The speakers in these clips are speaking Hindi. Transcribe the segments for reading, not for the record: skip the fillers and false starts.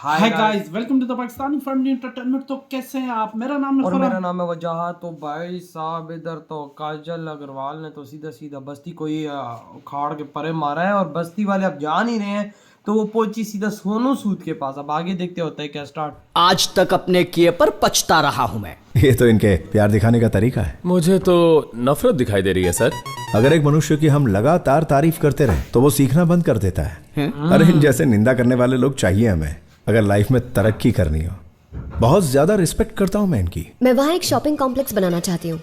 Hi guys, welcome to the Pakistani family entertainment. तो कैसे हैं आप? मेरा नाम और मेरा नाम है वजाहत। तो भाई साहब इधर तो काजल अग्रवाल ने तो सीधा सीधा बस्ती को ही उखाड़ के परे मारा है और बस्ती वाले अब जान ही रहे हैं तो वो पहुंची सीधा सोनू सूद के पास। अब आगे देखते होता है क्या स्टार्ट। आज तक अपने किए पर पछता रहा हूं मैं। ये तो इनके प्यार दिखाने का तरीका है। मुझे तो नफरत दिखाई दे रही है सर। अगर एक मनुष्य की हम लगातार तारीफ करते रहे तो वो सीखना बंद कर देता है। अरे इन जैसे निंदा करने वाले लोग चाहिए हमें, अगर लाइफ में तरक्की करनी हो। बहुत ज्यादा रिस्पेक्ट करता हूँ मैं इनकी। मैं वहाँ एक शॉपिंग कॉम्प्लेक्स बनाना चाहती हूँ।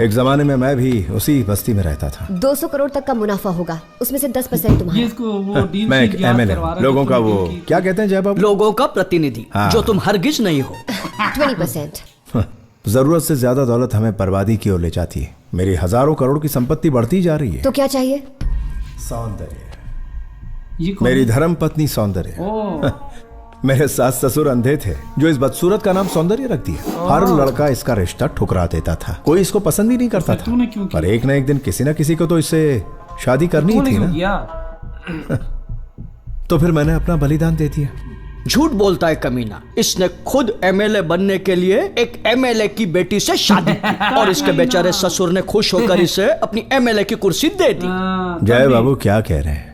एक जमाने में मैं भी उसी बस्ती में रहता था। 200 करोड़ तक का मुनाफा होगा, उसमें से 10% तुम्हारा। ये इसको वो डील मैं शीट एक याद MLA करवा रहा है लोगों जो का तुम वो डील की। क्या कहते हैं जय बाबू, लोगों का प्रतिनिधि हाँ। जो तुम हरगिज नहीं हो। 20%। जरूरत से ज्यादा दौलत हमें बर्बादी की ओर ले जाती है। मेरी हजारों करोड़ की संपत्ति बढ़ती जा रही है। तो क्या चाहिए? सौंदर्य। ये कौन मेरी है? धर्म पत्नी सौंदर्य। ओ, मेरे सास ससुर अंधे थे जो इस बदसूरत का नाम सौंदर्य रख दिया। हर लड़का इसका रिश्ता ठुकरा देता था, कोई इसको पसंद ही नहीं करता था। तूने क्यों किया? पर एक ना एक दिन किसी ना किसी को तो इससे शादी करनी ही तूने थी क्यों ना। किया? तो फिर मैंने अपना बलिदान दे दिया। झूठ बोलता है कमीना। इसने खुद एमएलए बनने के लिए एक एमएलए की बेटी से शादी की और इसके बेचारे ससुर ने खुश होकर इसे अपनी एमएलए की कुर्सी दे दी। जय बाबू क्या कह रहे हैं?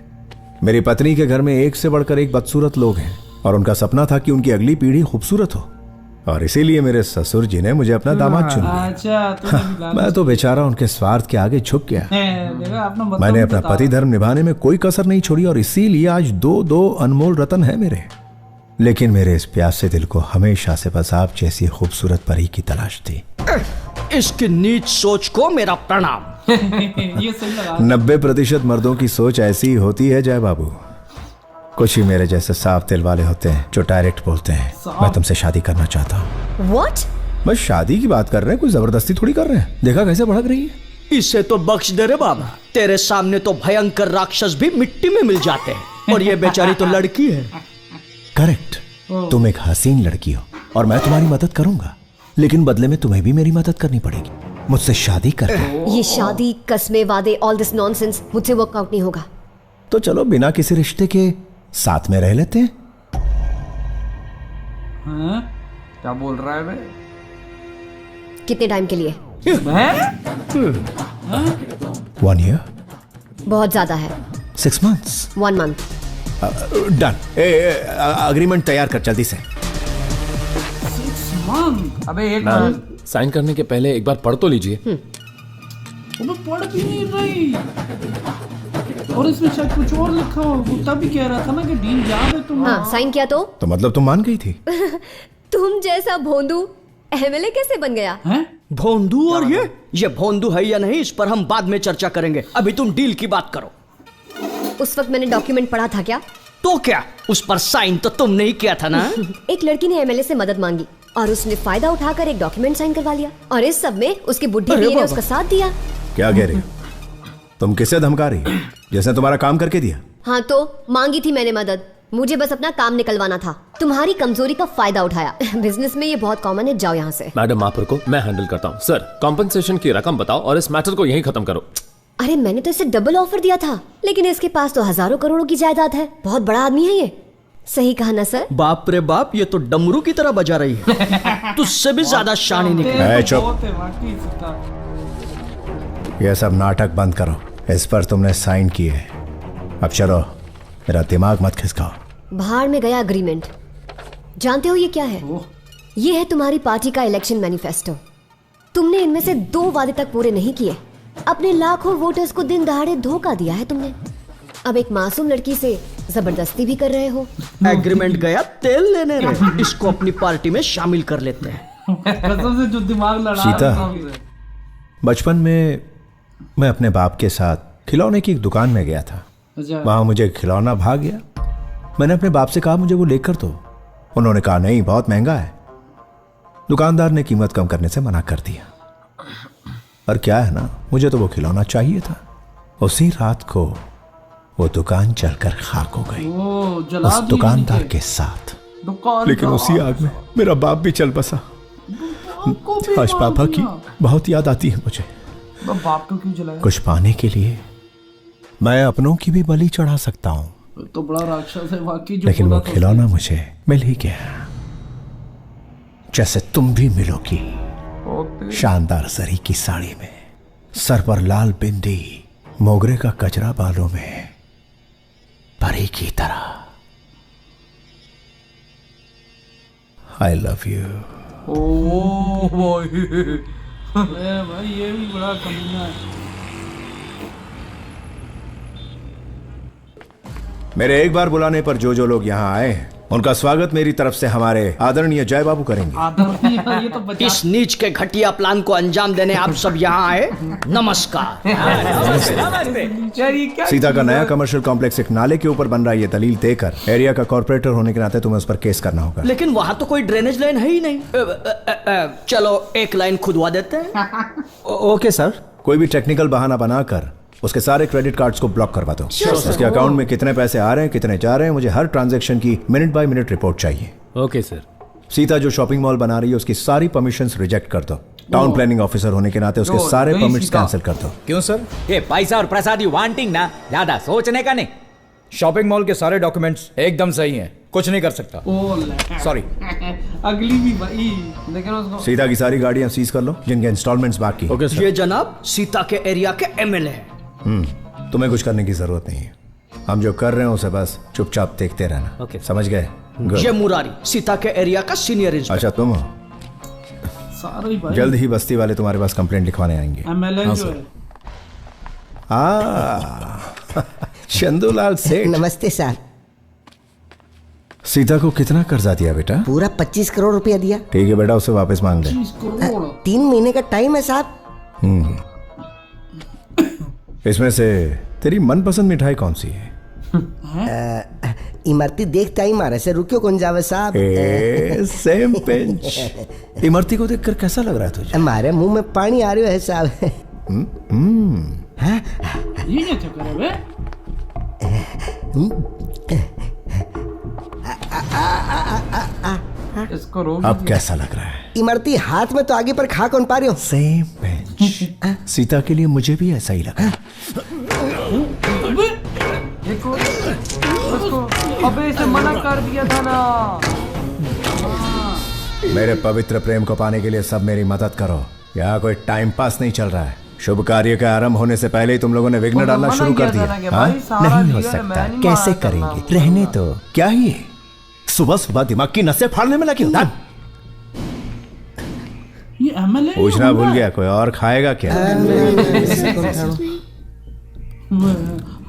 मेरी पत्नी के घर में एक से बढ़कर एक बदसूरत लोग हैं और उनका सपना था कि उनकी अगली पीढ़ी खूबसूरत हो, और इसीलिए मेरे ससुर जी ने मुझे अपना दामाद चुन लिया। अच्छा, तूने भी लाल- मैं तो बेचारा उनके स्वार्थ के आगे झुक गया। देखा, अपना मतलब मैंने अपना बता। पति धर्म निभाने में कोई कसर नहीं छोड़ी और इसीलिए आज दो अनमोल रतन है मेरे। लेकिन मेरे इस प्यासे दिल को हमेशा से बस आप जैसी खूबसूरत परी की तलाश थी। इसकी नीच सोच को मेरा प्रणाम। ये सही लगा। 90% मर्दों की सोच ऐसी ही होती है जय बाबू। कुछ ही मेरे जैसे साफ दिल वाले होते हैं जो डायरेक्ट बोलते हैं मैं तुमसे शादी करना चाहता हूँ। What? बस शादी की बात कर रहे हैं, कोई जबरदस्ती थोड़ी कर रहे हैं। देखा कैसे भड़क रही है। इसे तो बख्श दे रे बाबा। तेरे सामने तो भयंकर राक्षस भी मिट्टी में मिल जाते हैं और ये बेचारी तो लड़की है। करेक्ट, तुम एक हसीन लड़की हो और मैं तुम्हारी मदद करूंगा, लेकिन बदले में तुम्हें भी मेरी मदद करनी पड़ेगी। मुझसे शादी करके। ये शादी, कस्में, वादे, ऑल दिस नॉनसेंस मुझसे वर्कआउट नहीं होगा। तो चलो बिना किसी रिश्ते के साथ में रह लेते हैं। हाँ? क्या बोल रहा है बे? कितने टाइम के लिए? हैं? 1 year, बहुत ज्यादा है। 6 months, 1 month। डन। अग्रीमेंट तैयार कर जल्दी से। अबे एक मैम, मिनट। साइन करने के पहले एक बार पढ़ तो लीजिए। वो पढ़ भी नहीं रही और इसमें शायद कुछ और लिखा हो। वो तभी कह रहा था ना कि डील याद है तुम्हें। हाँ, साइन किया तो? तो मतलब तुम मान गई थी? तुम जैसा भोंदू एमएलए कैसे बन गया? हैं? भोंदू? और ये भोंदू है या नहीं इस पर हम बाद में चर्चा करेंगे। अभी तुम डील की बात करो। उस वक्त मैंने डॉक्यूमेंट पढ़ा था क्या? तो क्या उस पर साइन तो तुमने ही किया था ना? एक लड़की ने एमएलए से मदद मांगी और उसने फायदा उठाकर एक डॉक्यूमेंट साइन करवा लिया, और इस सब में उसकी बुढ़ी अरे पीए ने बाबा। उसका साथ दिया। क्या कह रही हो? तुम किसे धमका रही हो? जिसने तुम्हारा काम करके दिया? हाँ, तो मांगी थी मैंने मदद। मुझे बस अपना काम निकलवाना था। तुम्हारी कमजोरी का फायदा उठाया। बिजनेस में ये बहुत कॉमन है, जाओ यहाँ से। मैडम आप को मैं हैंडल करता हूँ। सर कॉम्पनसेशन की रकम बताओ और इस मैटर को यहीं खत्म करो। अरे मैंने तो इसे डबल ऑफर दिया था, लेकिन इसके पास तो हजारों करोड़ों की जायदाद है। बहुत बड़ा आदमी है ये। सही कहा ना सर? बाप रे बाप, ये तो डमरू की तरह बजा रही है। तुझसे भी ज्यादा शानी निकली। ए, चुप। बहुत है वाकई इसका। यह सब नाटक बंद करो। इस पर तुमने साइन किए। अब चलो, मेरा दिमाग मत खिसकाओ। भाड़ में गया अग्रीमेंट। जानते हो ये क्या है? ये है तुम्हारी पार्टी का इलेक्शन मैनिफेस्टो। तुमने इनमें से 2 वादे तक पूरे नहीं किए। अपने लाखों वोटर्स को दिन दहाड़े धोखा दिया है तुमने। अब एक मासूम लड़की से जबरदस्ती भी कर रहे हो। एग्रीमेंट गया तेल लेने रे। इसको अपनी पार्टी में शामिल कर लेते हैं। कसम से जो दिमाग लड़ा सीता। रहा है। बचपन में मैं अपने बाप के साथ खिलौने की एक दुकान में गया था। अच्छा। वहां मुझे खिलौना भाग गया। मैंने अपने बाप से कहा मुझे वो लेकर दो। उन्होंने कहा नहीं, बहुत महंगा है। दुकानदार ने कीमत कम करने से मना कर दिया। और क्या है ना, मुझे तो वो खिलौना चाहिए था। उसी रात को वो दुकान जलकर खाक हो गई, वो जला उस दी दुकानदार उनके। के साथ। दुकान लेकिन का उसी आग में मेरा बाप भी चल बसा। आपको भी आज मार पापा की दिया। बहुत याद आती है मुझे। बाप को क्यों जलाया? कुछ पाने के लिए मैं अपनों की भी बलि चढ़ा सकता हूँ। तो बड़ा राक्षस है वाकई जो लेकिन बोला वो था खिलौना मुझे मिल ही गया, जैसे तुम भी मिलोगी, शानदार जरी की साड़ी में, सर पर लाल बिंदी, मोगरे का कचरा बालों में, परी की तरह। I love you. ओ भाई अरे भाई ये भी बड़ा कमीना है। मेरे एक बार बुलाने पर जो जो लोग यहाँ आए हैं, उनका स्वागत मेरी तरफ से हमारे आदरणीय जय बाबू करेंगे। आदरणीय ये तो बचा इस नीच के घटिया प्लान को अंजाम देने आप सब यहाँ आए, नमस्कार। यार ये क्या सीता का नया कमर्शियल कॉम्प्लेक्स एक नाले के ऊपर बन रहा है, ये दलील देकर एरिया का कॉर्पोरेटर होने के नाते तुम्हें उस पर केस करना होगा। लेकिन वहां तो कोई ड्रेनेज लाइन है ही नहीं। चलो एक लाइन खुदवा देते हैं। Okay sir. कोई भी टेक्निकल बहाना बनाकर उसके सारे क्रेडिट कार्ड्स को ब्लॉक करवा दो। उसके अकाउंट में कितने पैसे आ रहे हैं, कितने जा रहे हैं, मुझे हर ट्रांजैक्शन की मिनट बाय मिनट रिपोर्ट चाहिए। Okay sir. सीता जो शॉपिंग मॉल बना रही है उसकी सारी परमिशंस रिजेक्ट कर दो। टाउन प्लानिंग ऑफिसर होने के नाते उसके सारे नहीं परमिट्स सीता। कैंसिल कर दो। क्यों सर? ये पैसा और प्रसाद यू वांटिंग ना, ज्यादा सोचने का नहीं। शॉपिंग मॉल के सारे डॉक्यूमेंट्स एकदम सही हैं, कुछ नहीं कर सकता। सॉरी। अगली भी भाई। लेकिन उसको सीता की सारी गाड़ियां सीज कर लो जिनके इंस्टॉलमेंट्स बाकी। Okay sir. ये जनाब सीता के एरिया के एमएलए हैं। तुम्हें कुछ करने की जरूरत नहीं है, हम जो कर रहे हैं उसे बस चुपचाप देखते रहना। ओके। समझ गए? Good। ये मुरारी सीता के एरिया का सीनियर इंस्पेक्टर। अच्छा तुम हो? सारे भाई जल्द ही बस्ती वाले तुम्हारे पास कंप्लेंट लिखवाने आएंगे। एमएलए जो है। चंदूलाल सेठ। नमस्ते सर। सीता को कितना कर्जा दिया बेटा? पूरा 25 करोड़ रुपया दिया। ठीक है बेटा, उसे वापस मांग ले। 30 करोड़। 3 महीने का टाइम है साहब। इसमें से तेरी मनपसंद मिठाई कौन सी है? इमरती देखता ही मारे से रुकियो कौन जावे साहब। Same pinch. इमरती को देखकर कैसा लग रहा है तुझे? हमारे मुंह में पानी आ रहा है साहब। ये क्या चक्कर है बे? इसको रोक अब कैसा लग रहा है? इमरती हाथ में तो आगे पर खा कौन पा रही हो। Same pinch. सीता के लिए मुझे भी ऐसा ही लगा। देखो उसको, अबे इसे मना कर दिया था ना। मेरे पवित्र प्रेम को पाने के लिए सब मेरी मदद करो। यहाँ कोई टाइम पास नहीं चल रहा है। शुभ कार्य का आरंभ होने से पहले ही तुम लोगों ने विघ्न डालना मना शुरू कर किया था दिया। ना कि हाँ? भाई सारा नहीं हो लिया है, सकता। मैं नहीं कैसे मारा करना। करेंगे? रहने तो क्या ही है? सुबह सुबह दिमाग की नसें फाड़ने में लगी हो। ये एमएलए पूछना भूल गया, कोई और खाएगा क्या?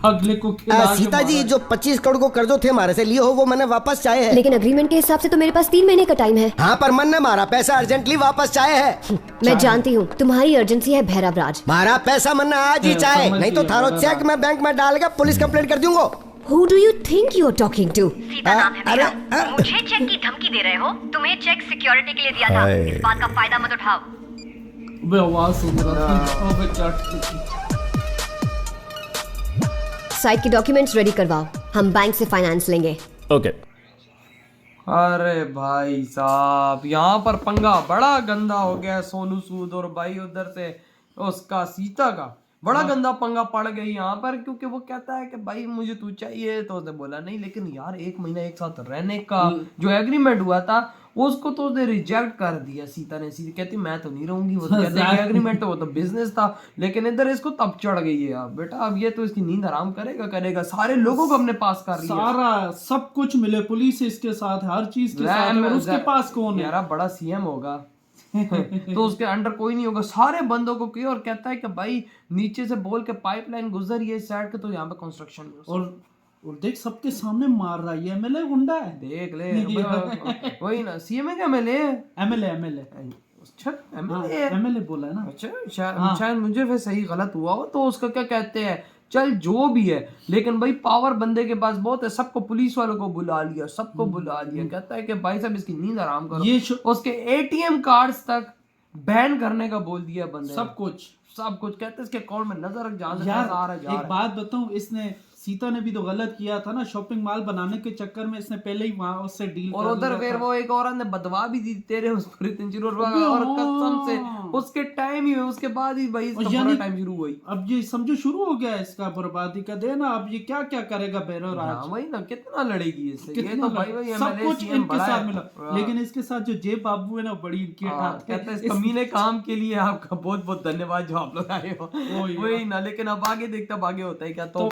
अगले को खिला के सीता जी मारा। जो 25 करोड़ को कर्जो थे हमारे से लिए हो वो मैंने वापस चाहे है। लेकिन अग्रीमेंट के हिसाब से तो मेरे पास 3 महीने का टाइम है। हाँ पर मन ने मारा पैसा अर्जेंटली वापस चाहे है। मैं जानती हूँ तुम्हारी अर्जेंसी है भैरव राज। मारा पैसा मन ने आज ही चाहे, समझ नहीं तो लिया, थारो बराबर। चेक मैं बैंक में डाल के पुलिस कंप्लेंट कर दूंगा। Who do you think you are talking to? Sita नाम है मेरा। मुझे चेक की धमकी दे रहे हो? तुम्हें चेक सिक्योरिटी के लिए दिया था। हाय। इस बात का फायदा मत उठाओ। बे आवाज सुन रहा था। अबे क्या साइट के डॉक्यूमेंट्स रेडी करवाओ, हम बैंक से फाइनेंस लेंगे। ओके। अरे भाई साहब यहाँ पर पंगा बड़ा गंदा हो गया है। सोनू सूद और भाई उधर से उसका सीता का बड़ा गंदा पंगा पड़ गई यहाँ पर, क्योंकि वो कहता है कि भाई मुझे तू चाहिए, तो उसने बोला नहीं। लेकिन यार 1 महीना एक साथ रहने का जो एग्रीमेंट हुआ था उसको तो उसने रिजेक्ट कर दिया। सीता ने सीधी कहती मैं तो नहीं रहूंगी। वो तो कहते हैं एग्रीमेंट तो वो तो बिजनेस था। लेकिन इधर इसको तब चढ़ गई है यार बेटा, अब ये तो इसकी नींद आराम करेगा। सारे लोगों को अपने पास कर लिया। सारा सब कुछ मिले, पुलिस इसके साथ है, हर चीज के साथ है, और उसके पास कौन है? यार बड़ा सीएम होगा तो उसके अंडर कोई नहीं होगा। सारे बंदों को किया और कहता है कि भाई नीचे से बोल के पाइपलाइन गुजर ये साइड के, तो यहाँ पे कंस्ट्रक्शन और देख सबके सामने मार रहा है। ये एमएलए गुंडा है। देख ले वही ना, सीएम है क्या एमएलए? एमएलए अच्छा एमएलए बोला है ना। अच्छा शायद मुझे फिर सही गलत हुआ हो। तो उसका क्या कहते हैं, चल जो भी है, लेकिन भाई पावर बंदे के पास बहुत है। सबको पुलिस वालों को बुला लिया, सबको बुला लिया। कहता है कि भाई साहब इसकी नींद आराम करो। ये उसके एटीएम कार्ड्स तक बैन करने का बोल दिया बंदे। सब कुछ कहते हैं इसके अकाउंट में नजर रख, जहां से यार पैसा आ रहा है जा एक रहा है। बात बताऊं, इसने सीता ने भी तो गलत किया था ना, शॉपिंग मॉल बनाने के चक्कर में इसने पहले ही वहां उससे डील और कर उधर लिया फिर था। वो एक औरत ने बदवा भी दी तेरे उस पर इतनी जरूर और कसम से उसके टाइम ही उसके बाद ही भाई इसका बुरा टाइम शुरू हुई। अब ये समझो शुरू हो गया इसका बर्बादी का देना। अब ये क्या क्या करेगा बेरो राज, वही ना, कितना लड़ेगी इससे, ये कितना तो भाई सब कुछ इनके साथ मिला, हाँ। लेकिन इसके साथ जो जे बाबू है ना बड़ी इनकी कहते हैं इस कमीने काम के लिए आपका बहुत बहुत धन्यवाद जो आप लोग आए हो, वही ना। लेकिन अब आगे देखता, अब आगे होता है क्या तो